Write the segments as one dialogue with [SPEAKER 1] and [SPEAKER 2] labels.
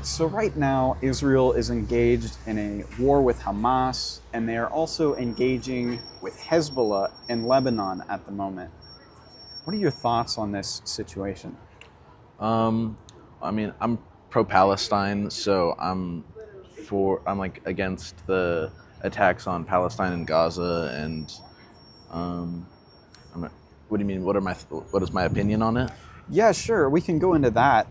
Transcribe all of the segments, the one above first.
[SPEAKER 1] So right now, Israel is engaged in a war with Hamas, and they are also engaging with Hezbollah in Lebanon at the moment. What are your thoughts on this situation?
[SPEAKER 2] Um, I'm pro-Palestine, so I'm like against the attacks on Palestine and Gaza, and um, I'm, what do you mean? What is my opinion on it?
[SPEAKER 1] Yeah, sure, we can go into that.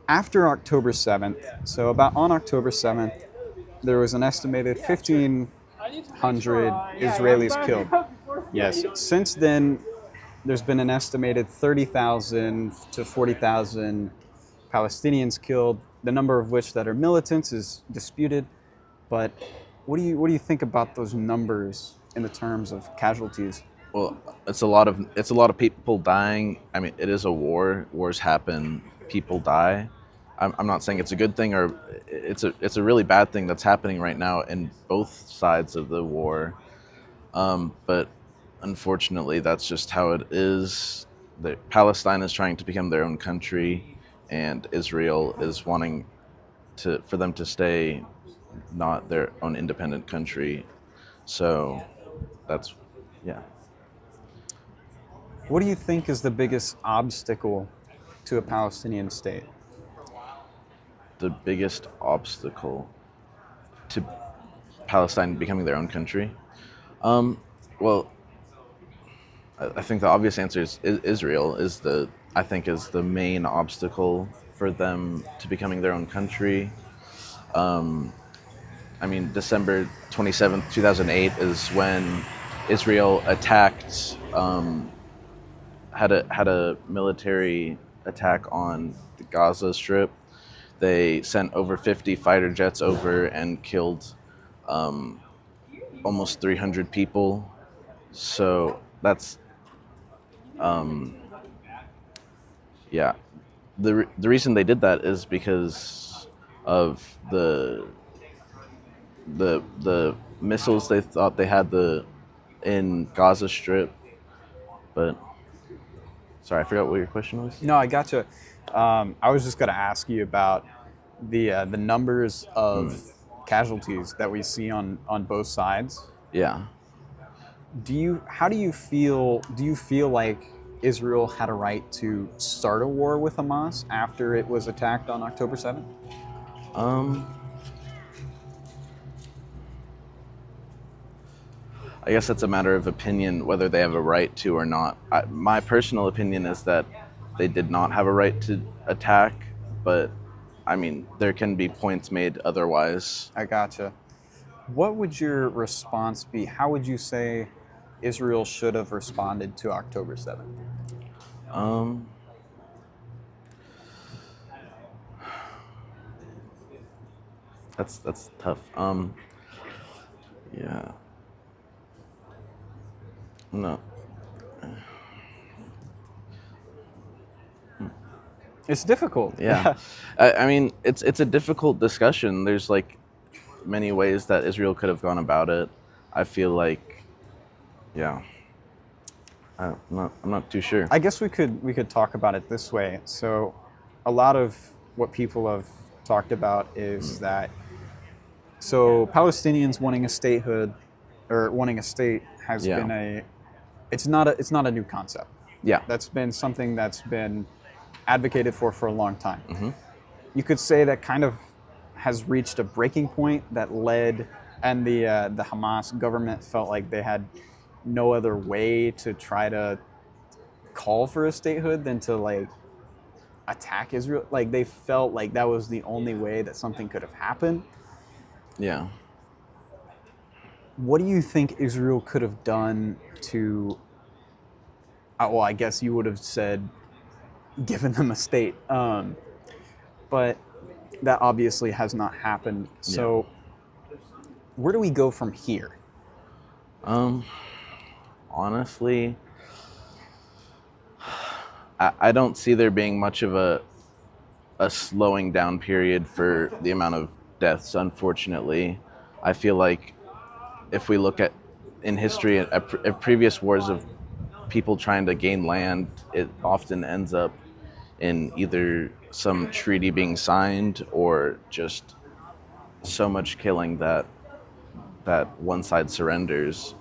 [SPEAKER 1] After October 7th, so about on October 7th, there was an estimated 1,500 Israelis killed. Yes, since then, there's been an estimated 30,000 to 40,000 Palestinians killed. The number of which that are militants is disputed. But what do you think about those numbers in the terms of casualties?
[SPEAKER 2] Well, it's a lot of people dying. I mean, it is a war. Wars happen. People die. I'm not saying it's a good thing or it's a really bad thing that's happening right now in both sides of the war. But unfortunately, that's just how it is. Palestine is trying to become their own country, and Israel is wanting for them to stay not their own independent country. So that's yeah.
[SPEAKER 1] What do you think is the biggest obstacle to a Palestinian state?
[SPEAKER 2] The biggest obstacle to Palestine becoming their own country. Um, well, I think the obvious answer is Israel is the I think is the main obstacle for them to becoming their own country. Um, I mean, December 27th, 2008 is when Israel attacked, had a military attack on the Gaza Strip. They sent over 50 fighter jets over and killed um, almost 300 people. So that's um, yeah. The reason they did that is because of the missiles they thought they had in Gaza Strip. But sorry, I forgot what your question was.
[SPEAKER 1] No, I gotcha. I was just going to ask you about the numbers of
[SPEAKER 2] Mm,
[SPEAKER 1] casualties that we see on both sides.
[SPEAKER 2] yeah.
[SPEAKER 1] How do you feel? Do you feel like Israel had a right to start a war with Hamas after it was attacked on October 7th?
[SPEAKER 2] Um, I guess that's a matter of opinion whether they have a right to or not. My personal opinion is that they did not have a right to attack, but I mean, there can be points made otherwise.
[SPEAKER 1] I gotcha. What would your response be? How would you say Israel should have responded to October 7th?
[SPEAKER 2] Um, that's tough. Yeah. No.
[SPEAKER 1] It's difficult.
[SPEAKER 2] Yeah. I mean, it's a difficult discussion. There's like many ways that Israel could have gone about it. I feel like, yeah. I'm not too sure.
[SPEAKER 1] I guess we could talk about it this way. So, a lot of what people have talked about is that Palestinians wanting a statehood or wanting a state has
[SPEAKER 2] Yeah.
[SPEAKER 1] been it's not a new concept.
[SPEAKER 2] Yeah.
[SPEAKER 1] That's been something that's been advocated for a long time.
[SPEAKER 2] Hmm.
[SPEAKER 1] You could say that kind of has reached a breaking point that led, and the Hamas government felt like they had no other way to try to call for a statehood than to like attack Israel. Like they felt like that was the only way that something could have happened.
[SPEAKER 2] Yeah.
[SPEAKER 1] What do you think Israel could have done to? Well, I guess you would have said given them a state, but that obviously has not happened.
[SPEAKER 2] Yeah.
[SPEAKER 1] So where do we go from here?
[SPEAKER 2] Um, Honestly, I don't see there being much of a slowing down period for the amount of deaths, unfortunately. I feel like if we look at in history at previous wars of people trying to gain land, it often ends up in either some treaty being signed or just so much killing that one side surrenders.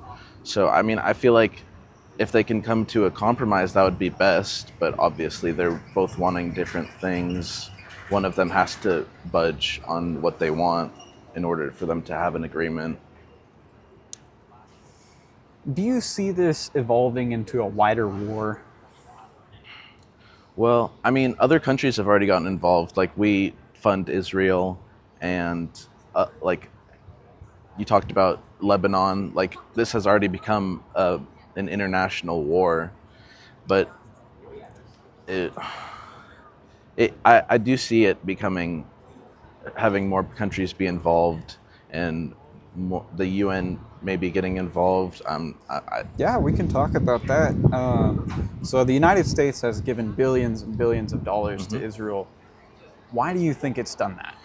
[SPEAKER 2] So I mean, I feel like if they can come to a compromise, that would be best. But obviously, they're both wanting different things. One of them has to budge on what they want in order for them to have an agreement.
[SPEAKER 1] Do you see this evolving into a wider war?
[SPEAKER 2] Well, I mean, other countries have already gotten involved. Like we fund Israel, and like you talked about Lebanon. Like this has already become an international war. But it, I do see it becoming having more countries be involved and more, the UN maybe getting involved.
[SPEAKER 1] Yeah, we can talk about that. So the United States has given billions and billions of dollars to Israel. Why do you think it's done that?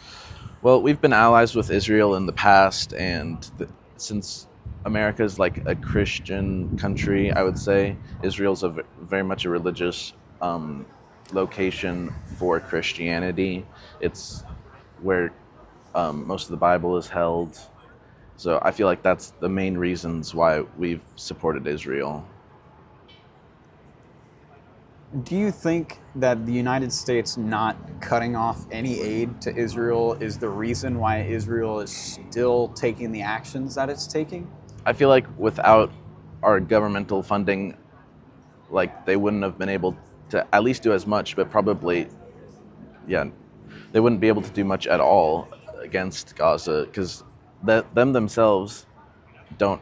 [SPEAKER 2] Well, we've been allies with Israel in the past, and since America is like a Christian country, I would say Israel's very much a religious location for Christianity. It's where most of the Bible is held. So I feel like that's the main reasons why we've supported Israel.
[SPEAKER 1] Do you think that the United States not cutting off any aid to Israel is the reason why Israel is still taking the actions that it's taking?
[SPEAKER 2] I feel like without our governmental funding, like they wouldn't have been able to at least do as much, but probably, yeah, they wouldn't be able to do much at all against Gaza because them themselves don't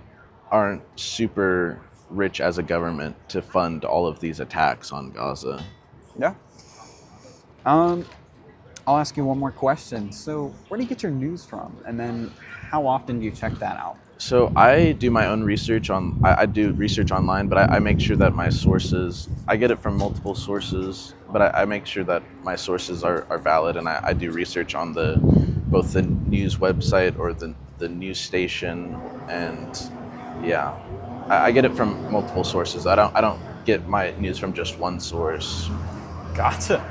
[SPEAKER 2] aren't super rich as a government to fund all of these attacks on Gaza.
[SPEAKER 1] Yeah. Um, I'll ask you one more question. So, where do you get your news from? And then, how often do you check that out?
[SPEAKER 2] So I do my own research I do research online, but I make sure that my sources, I get it from multiple sources, but I make sure that my sources are valid, and I do research on both the news website or the news station, and yeah, I get it from multiple sources. I don't get my news from just one source.
[SPEAKER 1] Gotcha.